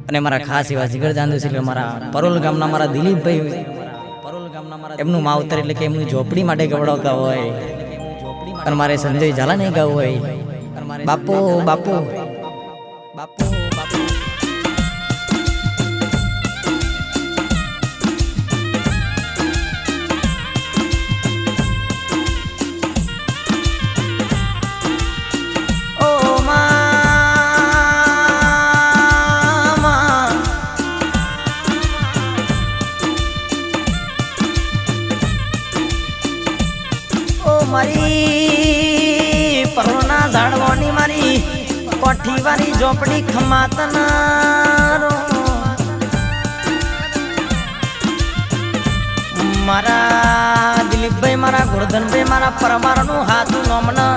અને મારા ખાસ એવા જીગરજાન છે એટલે મારા પરોલ ગામના મારા દિલીપભાઈ એમનું માવતર એટલે કે એમની ઝોપડી માટે ગવડાવતા હોય અને મારે સંજય ઝાલાને ગાવું હોય બાપુ બાપુ બાપુ બાપુ મારી પરોના ઝાડવાની મારી કોઠી વાળી ઝોપડી ખમાતનારો મારા દિલીપભાઈ મારા ગોરધનભાઈ મારા પરમારનું હાથું નોમના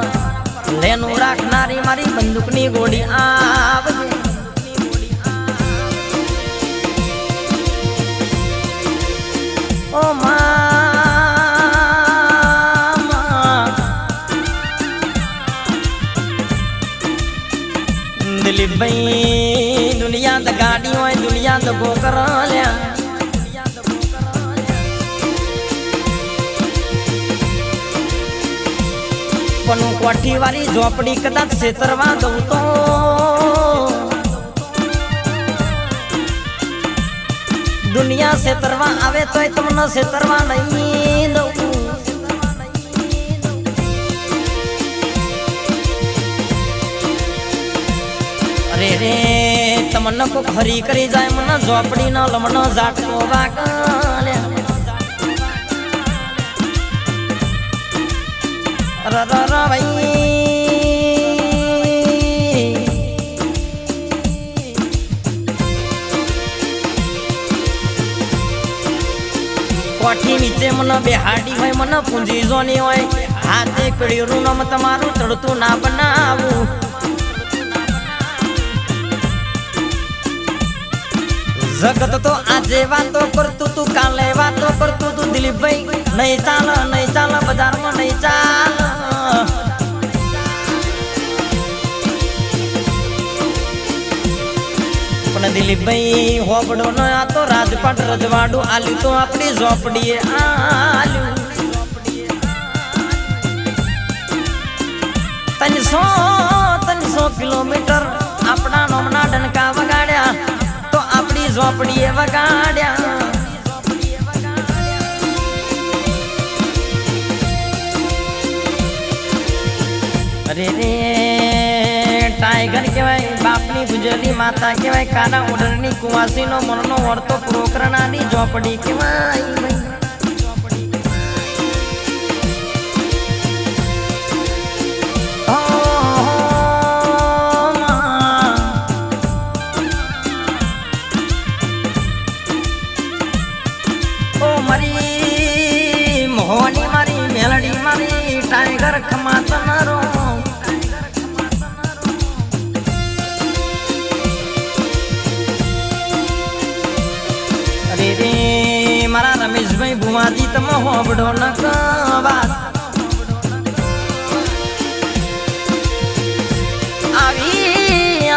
લેનું રાખનારી મારી બંદૂકની ગોળી આવજે ઓ दिलीपभाई दुनिया तो गाड़ी हो दुनिया तो गोकर कोठी वाली झोपड़ी कदाच सेतरवा दऊ तो दुनिया सेतरवा आवे तो तुमने सेतरवा नहीं दऊ रे रे तमन्ना को खरी करी जाए मना झोपड़ी ना लमना जाट को वाकले र र र भाई कोठी नीचे मना बेहाडी होय मना पूंजी जोनी होय हाथे कड़ी रूनम तमारू चढ़तू ना बनावू जगत तो आजे बातो करतू तू काले बातो करतू तू दिलीपभाई नहीं चाल बाजार में नहीं चाल पण दिलीपभाई हो बड़ो न तो राजपाट रजवाड़ू आलू तो अपनी झोपड़ी आलू 300 किलोमीटर अपना नोमना डनका वगाड़या झोपड़ी वगाड़या अरे रे टाइगर केवाय बापनी गुजरी माता केवाय काना उडरनी कुवासी नो मननो वर्तो पूरो करनानी झोपड़ी केवाय मोहनी मारी मेलडी मारी टाइगर खमातनारो अरे रे मारा रमेश भाई बुमादी तम हो बड़ो न बात आवी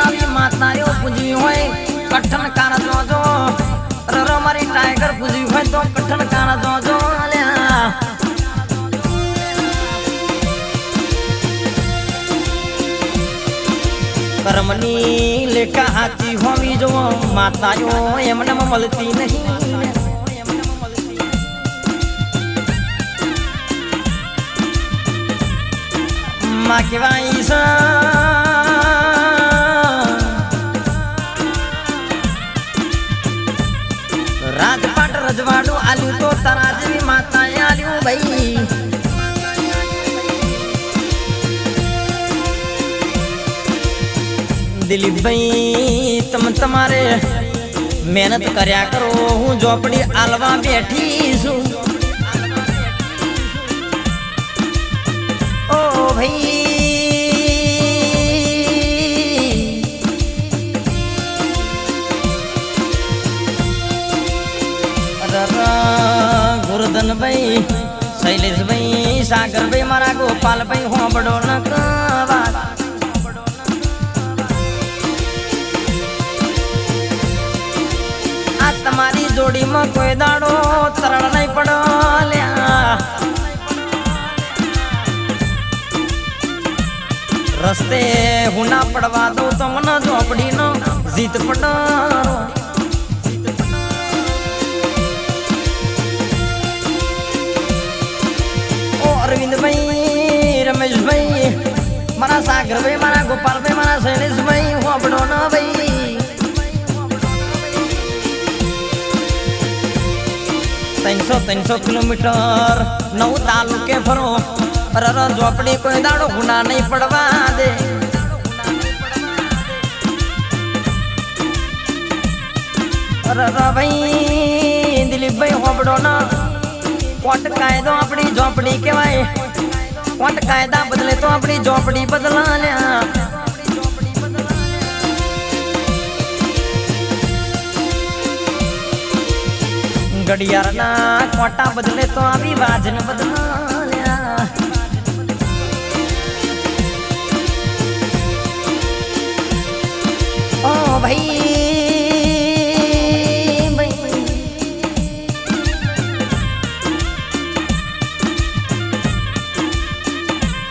आवी मातायो पूजी होय कठन कार जो र मारी टाइगर पूजी होय तो कठन कार जो कर्मनी लेखा हाथी होवी जो मातायो एमने मलती नहीं माँ के वाईसा राजपाट रजवाड़ू आलू तो तराजवी माता आलू भाई दिलीपभाई तम तमारे मेहनत कर्या करो हूँ झोपड़ी आलवा बैठी छू ओ भाई गुरधन भाई शैलेश भाई सागर भाई मारा गोपाल भाई हो बड़ो न बात ઝોપડીમાં કોઈ દાડો તરણ નહીં પડલ્યા રસ્તે હું ના પડવા દઉં તમને ઝોપડીનો જીત પડારો અરવિંદભાઈ રમેશભાઈ મારા સાગરભાઈ મારા ગોપાલભાઈ મારા શૈલેષભાઈ હોબડો ના ભાઈ 300 કિલોમીટર 9 તાલુકે ફરો અરર ઝોપડી કોઈ દાડો ગુના નહીં પડવા દે અરર ભાઈ દિલીપભાઈ હોબડો ના કોટ કાયદો આપણી ઝોપડી કહેવાય કોટ કાયદા બદલે તો આપણી ઝોપડી બદલાલ્યા ઘડિયાળના કોટા બદલે તો આવી વાજન બદલાલ્યા ઓ ભાઈ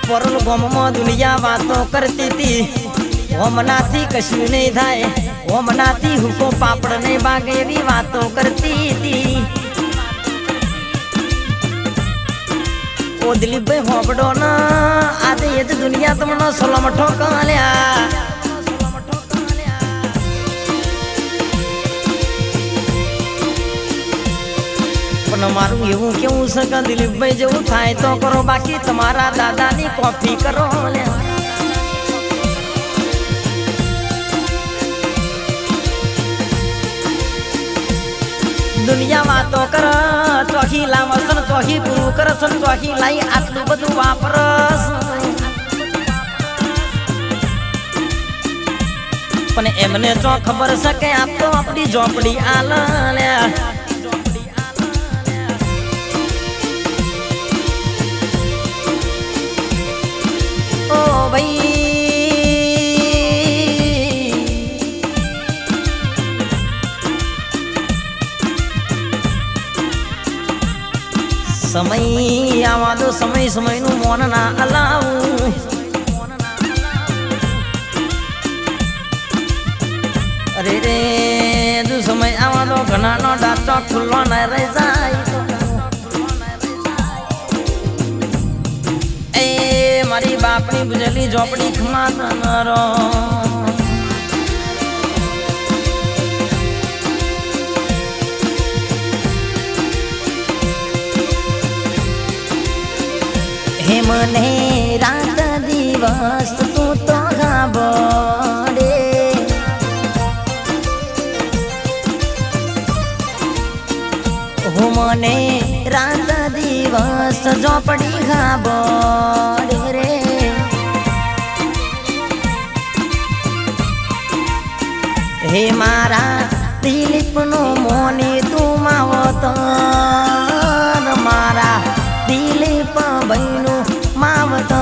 પરલ ગોમમાં દુનિયા વાતો કરતી હતી ઓમનાથી કશું નહીં થાય ઓમનાથી હુકો પાપડ નહીં બાગે એવી વાતો કરતી હતી ઓ દિલીપભાઈ હોબડો ના આજે એ જ દુનિયા તમને સોલમઠો કાલ્યા પણ મારું એવું કેવું છે કે દિલીપભાઈ જેવું થાય તો કરો બાકી તમારા દાદાની કોપી કરો દુનિયા વાતો કર ચોખી લાવસ ચોખી પૂરું કરસ ચોખી લાઈ આટલું બધું વાપરસ પણ એમને ચો ખબર છે કે આપ તો આપણી ઝોપડી આલ્યા ઓ ભાઈ સમય આવા દો સમયનું મોન ના અલાવું અરે રે જો સમય આવા દો ઘણાનો ડાચો ખુલ્લો ના રહી જાય એ મારી બાપની બુજેલી ઝોપડી ખમા તનરો હે મને રાત દિવસ તું તો ગાબડે હું મને રાત દિવસ ઝોપડી ગાબડે રે હે મારા દિલીપનો મોની તું માવત મારા દિલીપ ભાઈનું માવતર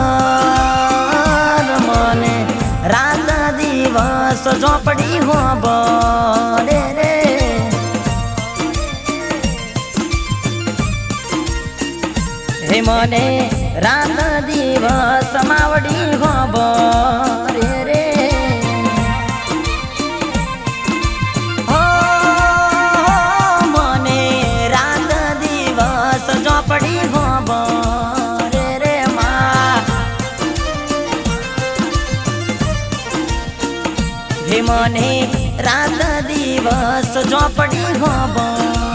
મને રાત દિવસ ઝોપડી હોબડે રે હે મને રાત દિવસ માવડી હોબડે રે મને રાત દિવસ ઝોપડી હોબડે રે હે મને રાત દિવસ ઝોપડી હોબડે